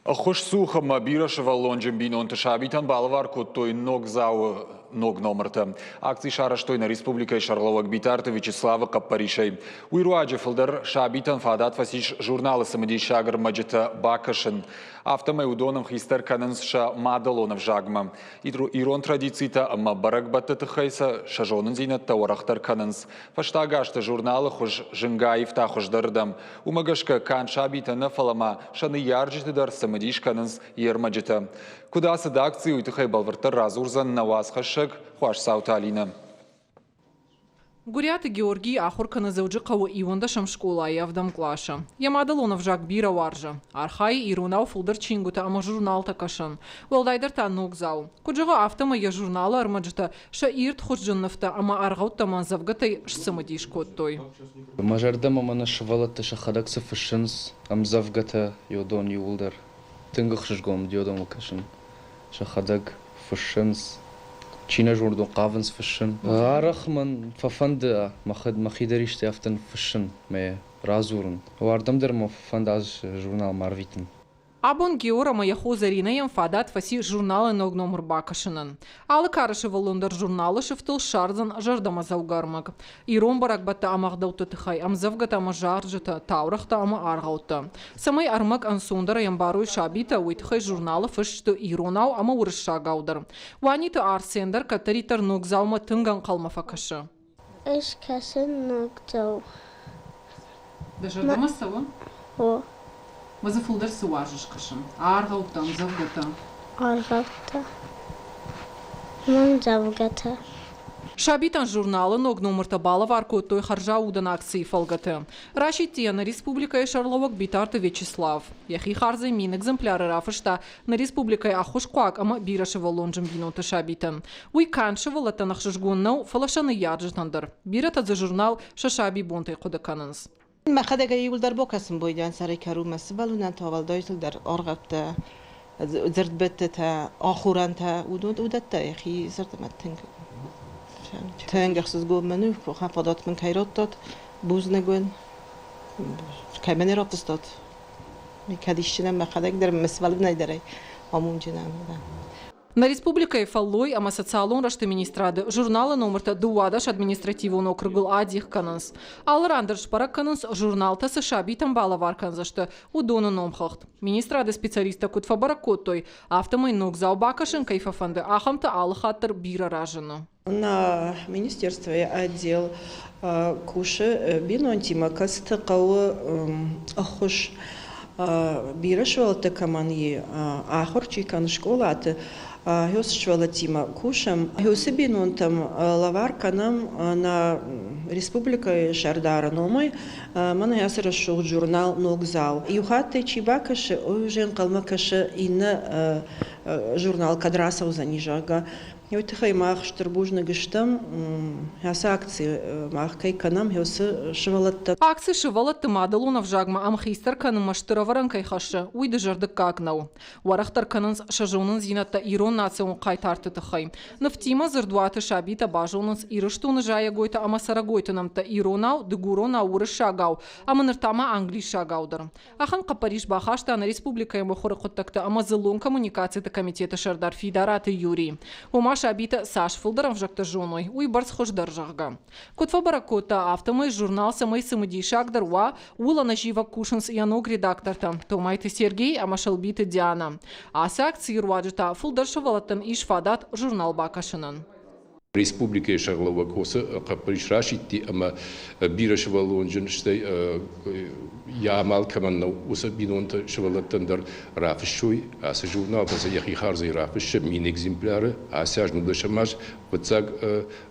Хош сухама бирашева лонжем бинон ташабитан балвар коттой ногзау ног номерта. Акции шараштойна республика Шарловак битарта Вячеслава Капаришей. Уируаджи филдер шабитан фадат фасиш журналы самоди шагар маджета Бакашин. Автомай удоном хистер кананс ша мадалонов жагма. Ирон традицита ама барак баттата хайса шажонын зинат таурахтар кананс. Фаштагашта журналы хуш жингаевта хуш дардам. Умагашка кан шабитана фалама шаны ярджиты дар самодиш кананс ермаджета. Куда сад акции уйтахай балвартар разурзан наваз хашак хуаш сауталина. Гурят Георгий Ахуркана зауджикау иванда шамшкола явдам клаша. Ямадалонов жак бира варжа. Архай ирунау фулдер чингута ама журнал такашан. Уалдайдар та ногзау. Куджага автома я журнала армаджта ша ирт худжаннафта ама аргаут таман завгатай шсамадиш коттой. Мажарда мамана швалата шахадакса фашинс ам завгата йодон юлдер. Тынгах шжгом диодом кашан. Шахадаг фашинс Чина журдон قافنس فشن عرق من ففند مخيدريش تافتن فشن ما رازورن واردم در مفند از журнал Марвитин. Абон Геора маяхо заринеем фадат фаси журналы ногномр бакашинан. Алы карышы волондар журналы шифтыл шарзан жардама заугармак. Ирон барак бата амагдаута тыхай, амзавгата ама жаржата, таурахта ама аргаута. Самай армак ансондара ямбаруй шабита уйтхай журналы фышты иронау ама урыша гаудар. Ванита арсендар катаритар ногзаума тынган калма факашы. Эш кашин ногзау. Да жардама сава? О. Мазы фулдар сыважыш кашын. Аргаута, амзавгата. Аргаута. Мамзавгата. Шабитан журналы ногномырта балы варкоттой харжа удан акции фалгаты. Рашития на республика Шарловак битарта Вячеслав. Яхи харзай мин экземпляры рафышта на республика Ахушкуак ама бирашева лонжем бинота шабитан. Уй каншева латанах шашгоннау фалашаны яджатандар. Бирата за журнал шашаби бонтай кодакананс. ما خدای یول در باکسم بودن سری کارو مسئول تاول دایتل در آرغبت زرد بت تا آخران تا ودت تا یخی زرد متنگ تنگ خصوص گو منو خو فدات من کیرات داد بوز نگون کی من رفت داد میکدیشنم ما خدای در مسئول نداره آمون جنام На республика Фаллой ама социалон рашты министрады журналы номерта дуадаш административон округыл адих кананс. Алрандерш пара кананс журналта США битам бала варканзашты удону номхахт. Министрады специалиста кутфа баракоттой автомай ногзау бакашын кайфафанды ахамта алхаттыр бира ражыны. На министерстве отдел куши бинонтима кастыкауы ахуш бирашвалта каманьи ахурчи кан школаты Хёсшвала Тима Кушам, Хёсебинун там лаварканам на республика Шардара Номой, мана ясера шоу журнал Ногзау. Юхаты Чибакаши, ойжен калмакаши ина журнал Кадрасов занижага. И вот такая мах штурбужна гштам, яса акции мах кайканам хёсы швалатта. Акции швалатта мадалунов жагма амхистер канам маштыраваран кайхашы, уйды жардык кагнау. Варахтар кананс шажонын зинатта ирон национ кайтарты тахай. Нафтима зырдуаты шабита бажонынс ирыштуны жая гойта ама сара гойтынамта иронау дыгурона уры шагау, ама ныртама англи шагаудар. Ахан Капариш бахашта на республика ямбахуры коттакта ама зылон коммуникацията комитета Шардар Фидараты Юрий. Шабита Саш Фулдером в жактажоной, уй барс хош държага. Котва баракота автомой журнал самой самоди шагдарва, ула на жива кушанс яног редакторта, томайте Сергей, а машалбита Диана. А с акции руаджета Фулдер шавалатан ишфадат журнал бакашанан. Республика Шарловак хоса Капариш рашитти ама бирашвалонжен штай ямал каманна уса бинонта швалаттандар рафшуй аса журнал паса яхи харзай рафш мин экземпляры асяж нудашамаш вцаг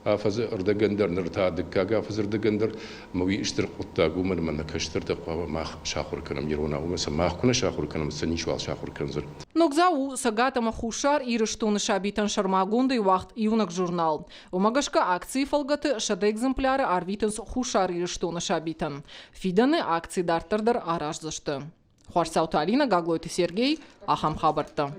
афаз ардагандер нырта дикага афаз ардагандер мави иштир кутта гуман манна каштырда ква мах шахур канам ерона умаса мах куна шахур канам саничвал шахур канзар Ногзау сагата махушар ирыштуны шабитан шармагунды вахт юнак журнал. Умагашка акции фалгаты шада экземпляры арвитанс хушар ирыштуны шабитан. Фиданы акции дартардар аражзашты. Хуарсауталина Гаглойты Сергей, Ахам Хабарта.